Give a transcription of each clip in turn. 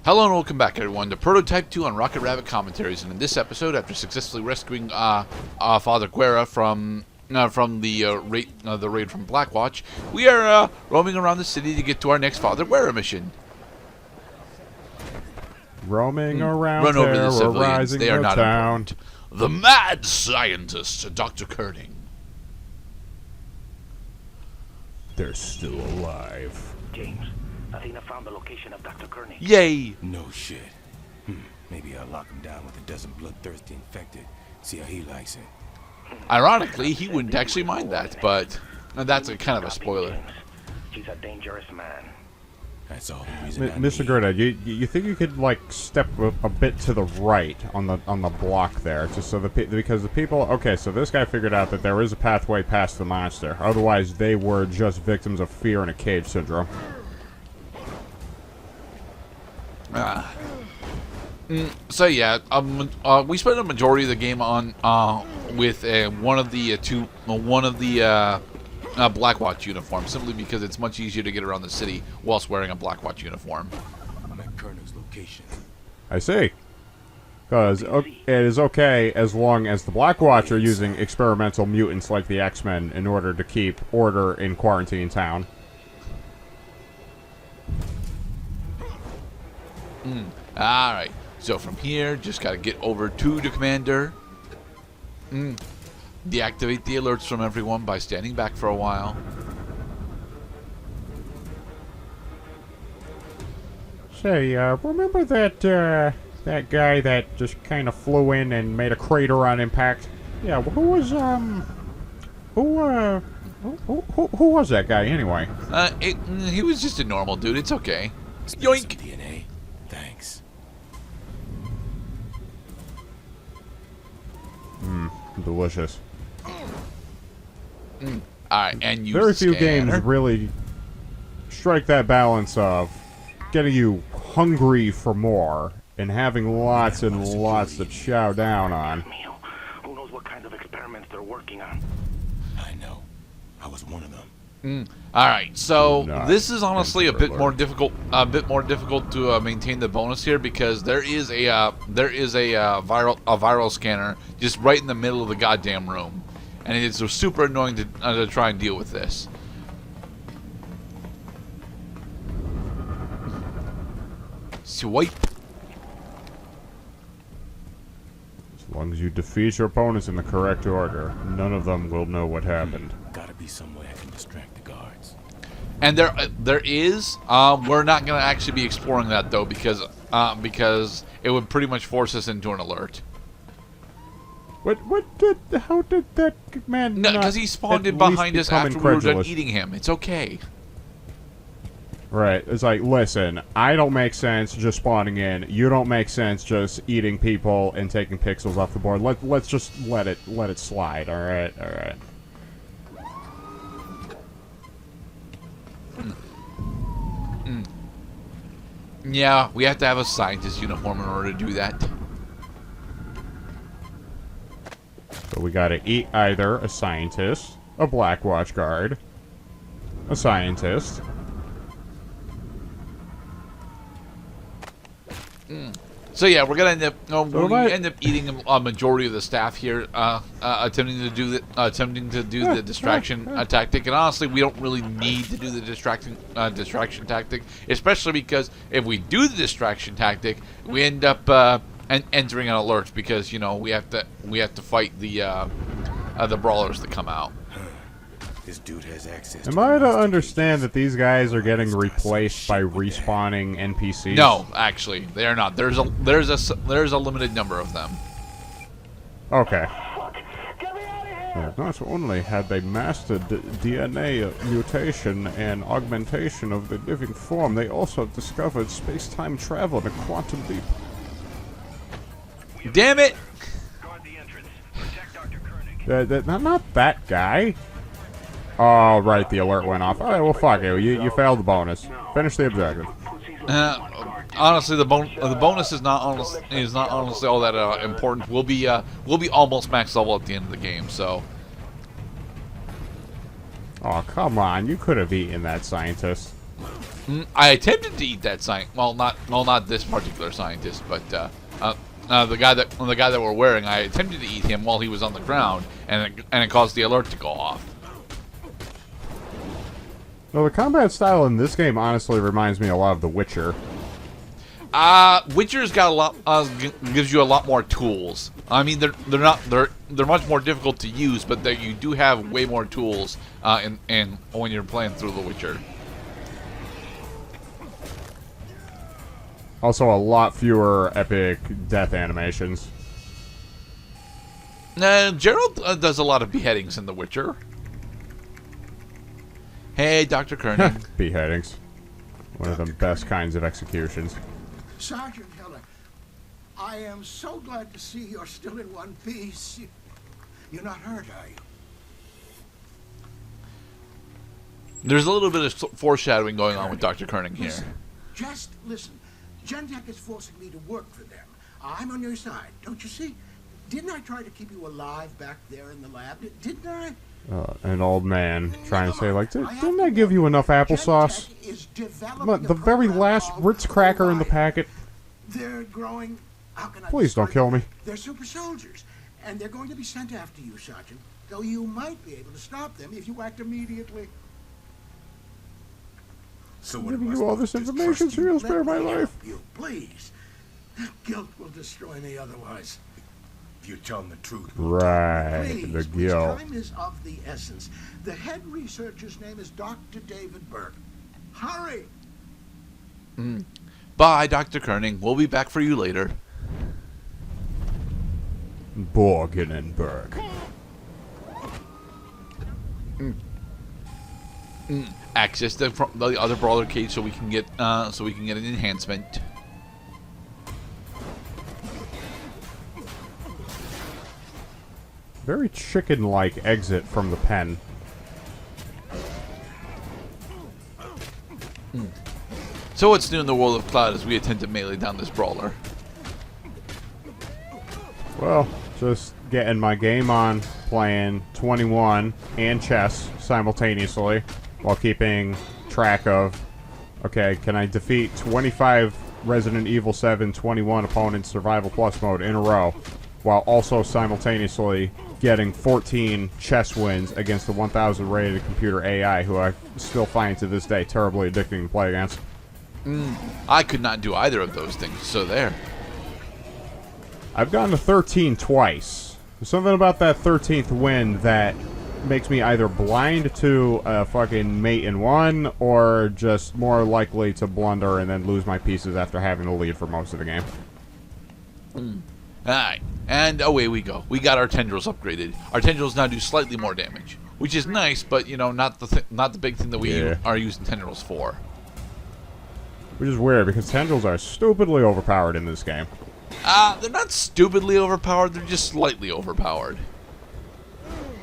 Hello and welcome back, everyone, to Prototype 2 on Rocket Rabbit Commentaries. And in this episode, after successfully rescuing Father Gore from the raid from Blackwatch, we are roaming around the city to get to our next Father Gore mission. Roaming around Run over the civilians. terrorizing They are the not town. important. The mad scientist, Dr. Korneing. They're still alive. James, I think I found the location of Dr. Korneing. Yay! No shit. Maybe I'll lock him down with a dozen bloodthirsty infected. See how he likes it. Ironically, he wouldn't actually mind that, but that's a kind of a spoiler. James, he's a dangerous man. That's all the reason I Mr. need. Gerda, you think you could like step a bit to the right on the block there, just so because the people. Okay, so this guy figured out that there is a pathway past the monster. Otherwise, they were just victims of fear and a cage syndrome. So yeah, we spent a majority of the game on with one of the Blackwatch uniforms, simply because it's much easier to get around the city whilst wearing a Blackwatch uniform. I'm at Colonel's location. I see. Because it is okay as long as the Blackwatch are using experimental mutants like the X-Men in order to keep order in Quarantine Town. Alright, so from here, just gotta get over to the commander. Deactivate the alerts from everyone by standing back for a while. Say, remember that that guy that just kind of flew in and made a crater on impact? Yeah, who was who was that guy anyway? He was just a normal dude, it's okay. Spill some Yoink! DNA. Thanks. Delicious. Alright, and use Very the few scanner. games really strike that balance of getting you hungry for more and having lots and lots to chow down on. Who knows what kind of experiments they're working on? I know. I was one of them. Alright, so Not this is honestly a bit alert. more difficult to maintain the bonus here, because there is a viral scanner just right in the middle of the goddamn room, and it's super annoying to try and deal with this. Swipe. As long as you defeat your opponents in the correct order, none of them will know what happened. Gotta be some way I can distract the guards. And there is. We're not gonna actually be exploring that though, because it would pretty much force us into an alert. How did that man No, not because he spawned at in least behind us become after we were done incredulous? eating him. It's okay. Right, it's like, listen, I don't make sense just spawning in. You don't make sense just eating people and taking pixels off the board. Let's just let it slide. All right. Yeah, we have to have a scientist uniform in order to do that. So we gotta eat either a scientist, a Blackwatch guard, a scientist. So yeah, we're gonna end up I- end up eating a majority of the staff here, attempting to do the distraction tactic. And honestly, we don't really need to do the distraction tactic, especially because if we do the distraction tactic, we end up entering an alert, because you know we have to fight the brawlers that come out. This dude has access Am to I the to master understand key. that these guys are getting replaced by respawning NPCs? No, actually, they are not. There's a limited number of them. Okay. Get me out of here! Not only had they mastered DNA mutation and augmentation of the living form, they also discovered space-time travel and a quantum leap. Damn it! Guard the entrance. Protect Dr. Korneing. Not that guy. Oh, right, the alert went off. Alright, well, fuck you. You failed the bonus. Finish the objective. Honestly, the bonus is not honestly all that important. We'll be almost max level at the end of the game, so. Oh, come on. You could have eaten that scientist. I attempted to eat that scientist. Well, not this particular scientist, but the guy that we're wearing. I attempted to eat him while he was on the ground, and it caused the alert to go off. Well, the combat style in this game honestly reminds me a lot of The Witcher. Witcher's got a lot, gives you a lot more tools. I mean, they're much more difficult to use, but you do have way more tools in when you're playing through The Witcher. Also, a lot fewer epic death animations. Gerald does a lot of beheadings in The Witcher. Hey, Dr. Korneing. Beheadings. One of the best kinds of executions. Sergeant Heller, I am so glad to see you're still in one piece. You're not hurt, are you? There's a little bit of foreshadowing going on with Dr. Korneing here. Just listen. Gentech is forcing me to work for them. I'm on your side, don't you see? Didn't I try to keep you alive back there in the lab? Didn't I? An old man trying to say, like, didn't I give you enough applesauce? The very last Ritz cracker in the packet. They're growing. How can I Please don't kill me. They're super soldiers, and they're going to be sent after you, Sergeant. Though you might be able to stop them if you act immediately. So I'm what giving am I you all supposed this to just information trust so you? you'll spare my life. You, please. Guilt will destroy me otherwise. If you're telling the truth. Right, Please, the guilt. time is of the essence. The head researcher's name is Dr. David Burke. Hurry! Bye, Dr. Korneing. We'll be back for you later. Borgen and Burke. Access the other brawler cage so we can get an enhancement. Very chicken-like exit from the pen. So what's new in the world of Cloud as we attempt to melee down this brawler? Well, just getting my game on, playing 21 and chess simultaneously, while keeping track of, okay, can I defeat 25 Resident Evil 7 21 opponents Survival Plus mode in a row, while also simultaneously getting 14 chess wins against the 1,000 rated computer AI, who I still find to this day terribly addicting to play against. I could not do either of those things, so there. I've gotten to 13 twice. There's something about that 13th win that makes me either blind to a fucking mate in one, or just more likely to blunder and then lose my pieces after having the lead for most of the game. Alright, and away we go. We got our tendrils upgraded. Our tendrils now do slightly more damage, which is nice, but you know, not the big thing that we are using tendrils for. Which is weird, because tendrils are stupidly overpowered in this game. They're not stupidly overpowered, they're just slightly overpowered.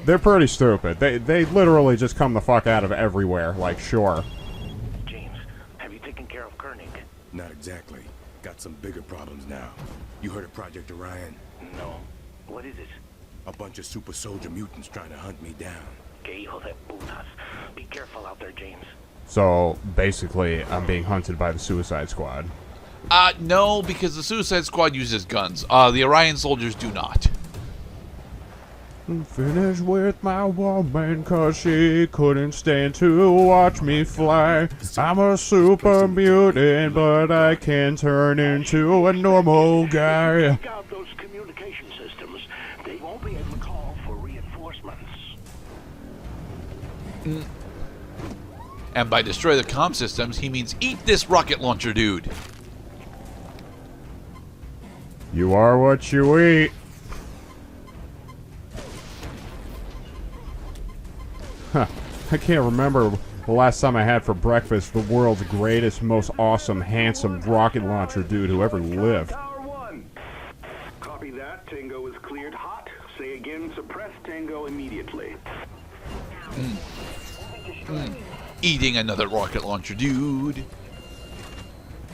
They're pretty stupid. They literally just come the fuck out of everywhere, like, sure. James, have you taken care of Korneing? Not exactly. Got some bigger problems now. You heard of Project Orion? No. What is it? A bunch of super soldier mutants trying to hunt me down. Que hijo de putas. Be careful out there, James. So, basically, I'm being hunted by the Suicide Squad. No, because the Suicide Squad uses guns. The Orion soldiers do not. Finished with my woman, cause she couldn't stand to watch me fly. I'm a super mutant, but I can turn into a normal guy. Take out those communication systems. They won't be able to call for reinforcements. And by destroy the comm systems, he means eat this rocket launcher, dude. You are what you eat. Huh. I can't remember the last time I had for breakfast the world's greatest, most awesome, handsome rocket launcher dude who ever lived. Tower 1. Copy that. Tango is cleared hot. Say again, suppress Tango immediately. Eating another rocket launcher, dude.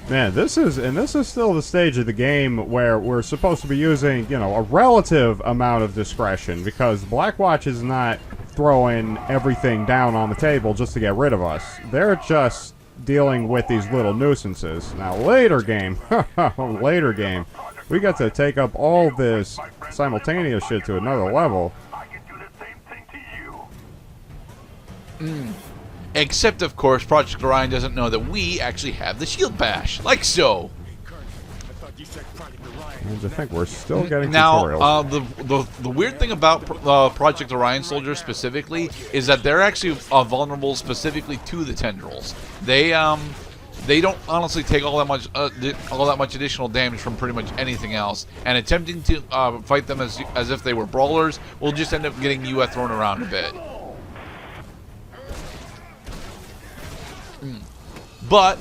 Man, this is still the stage of the game where we're supposed to be using, you know, a relative amount of discretion, because Blackwatch is not throwing everything down on the table just to get rid of us. They're just dealing with these little nuisances. Now, later game, later game, we got to take up all this simultaneous shit to another level. I can do the same thing to you. Except, of course, Project Orion doesn't know that we actually have the shield bash, like so. And I think we're still getting Now, tutorials. the weird thing about Project Orion soldiers specifically is that they're actually vulnerable specifically to the tendrils. They don't honestly take all that much additional damage from pretty much anything else, and attempting to fight them as if they were brawlers will just end up getting you thrown around a bit. But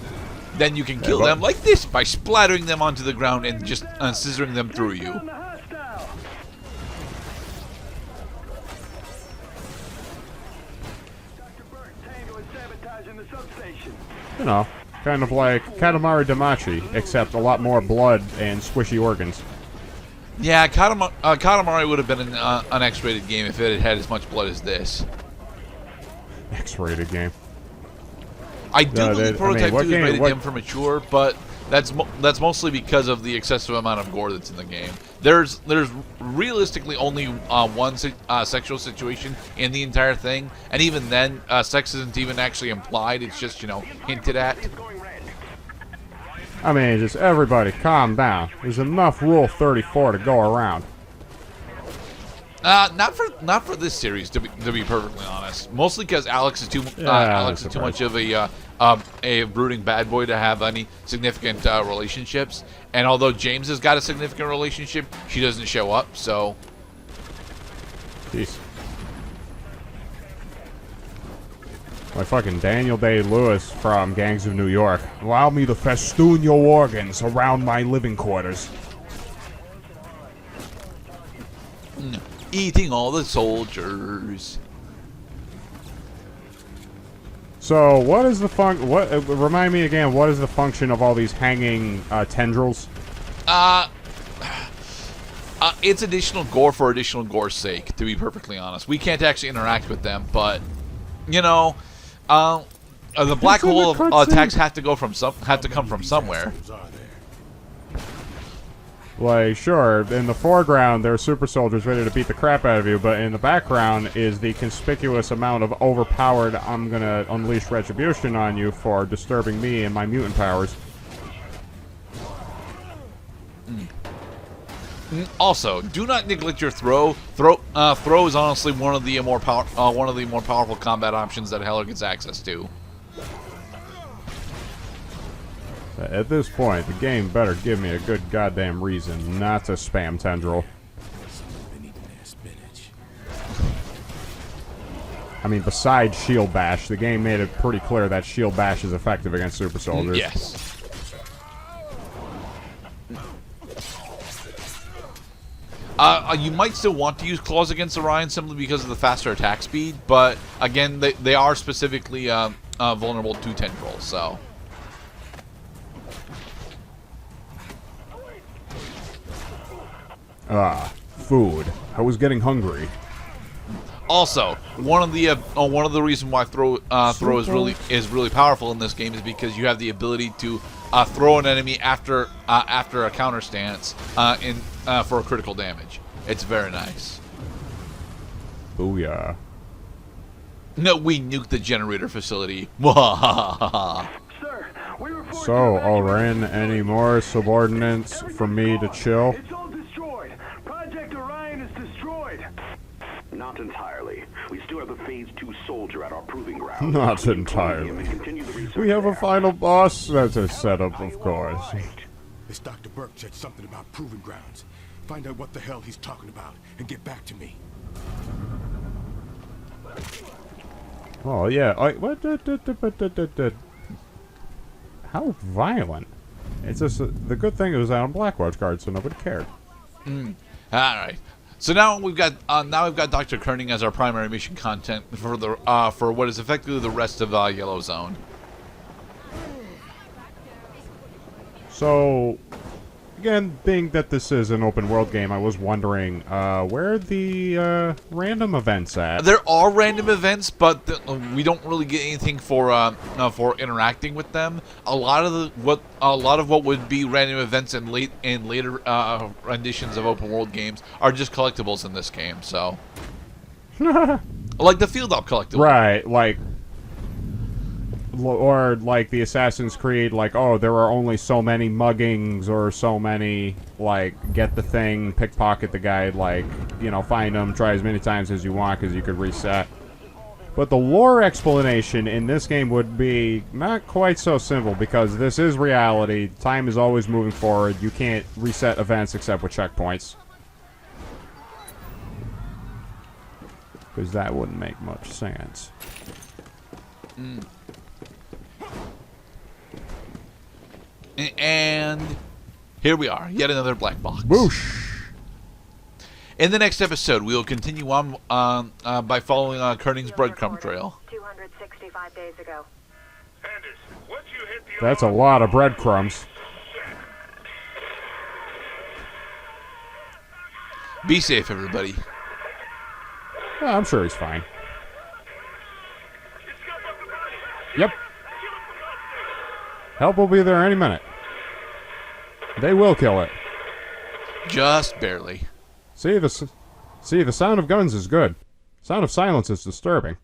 then you can kill them like this by splattering them onto the ground and just scissoring them through you. You know, kind of like Katamari Damacy, except a lot more blood and squishy organs. Yeah, Katamari would have been an X-rated game if it had had as much blood as this. X-rated game. I do believe Prototype 2 is rated what M for mature, but that's mostly because of the excessive amount of gore that's in the game. There's realistically only one sexual situation in the entire thing, and even then, sex isn't even actually implied. It's just, hinted at. I mean, just everybody calm down. There's enough Rule 34 to go around. Not for this series, to be perfectly honest. Mostly because Alex is too much of a brooding bad boy to have any significant relationships. And although James has got a significant relationship, she doesn't show up. So, jeez. Like fucking Daniel Day-Lewis from Gangs of New York. Allow me to festoon your organs around my living quarters. Eating all the soldiers. So, what is the remind me again, what is the function of all these hanging tendrils? It's additional gore for additional gore's sake, to be perfectly honest. We can't actually interact with them, but, the black hole of attacks have to come from somewhere. Like, sure, in the foreground there are super soldiers ready to beat the crap out of you, but in the background is the conspicuous amount of overpowered, I'm gonna unleash retribution on you for disturbing me and my mutant powers. Also, do not neglect your throw. Throw is honestly one of the more powerful combat options that Heller gets access to. At this point, the game better give me a good goddamn reason not to spam tendril. I mean, besides shield bash, the game made it pretty clear that shield bash is effective against super soldiers. Yes. You might still want to use claws against Orion simply because of the faster attack speed, but again, they are specifically vulnerable to tendrils, so. Food. I was getting hungry. Also, one of the reasons why throw is really powerful in this game is because you have the ability to throw an enemy after a counter stance for critical damage. It's very nice. Booyah. No, we nuked the generator facility. So, Orion, any more subordinates for me to chill? It's all destroyed. Project Orion is destroyed. Not entirely. We still have the Phase 2 soldier at our proving ground. Not entirely. We have a final boss that's a setup, of course. This Dr. Burke said something about proving grounds. Find out what the hell he's talking about and get back to me. Oh, yeah. What? How violent. It's just, the good thing it was on Blackwatch Guard, so nobody cared. Alright. So now we've got Dr. Korneing as our primary mission content for what is effectively the rest of Yellow Zone. So, again, being that this is an open world game, I was wondering where the random events at. There are random events, but we don't really get anything for interacting with them. A lot of what would be random events in later renditions of open world games are just collectibles in this game. So, like the field op collectible, right? Like. Or like the Assassin's Creed, like, oh, there are only so many muggings or so many, like, get the thing, pickpocket the guy, like, you know, find him, try as many times as you want because you could reset. But the lore explanation in this game would be not quite so simple because this is reality. Time is always moving forward. You can't reset events except with checkpoints. Because that wouldn't make much sense. And here we are, yet another black box. Whoosh! In the next episode, we will continue on by following Korning's breadcrumb trail. 265 days ago. That's a lot of breadcrumbs. Be safe, everybody. Yeah, I'm sure he's fine. Yep. Help will be there any minute. They will kill it. Just barely. See, the sound of guns is good. Sound of silence is disturbing.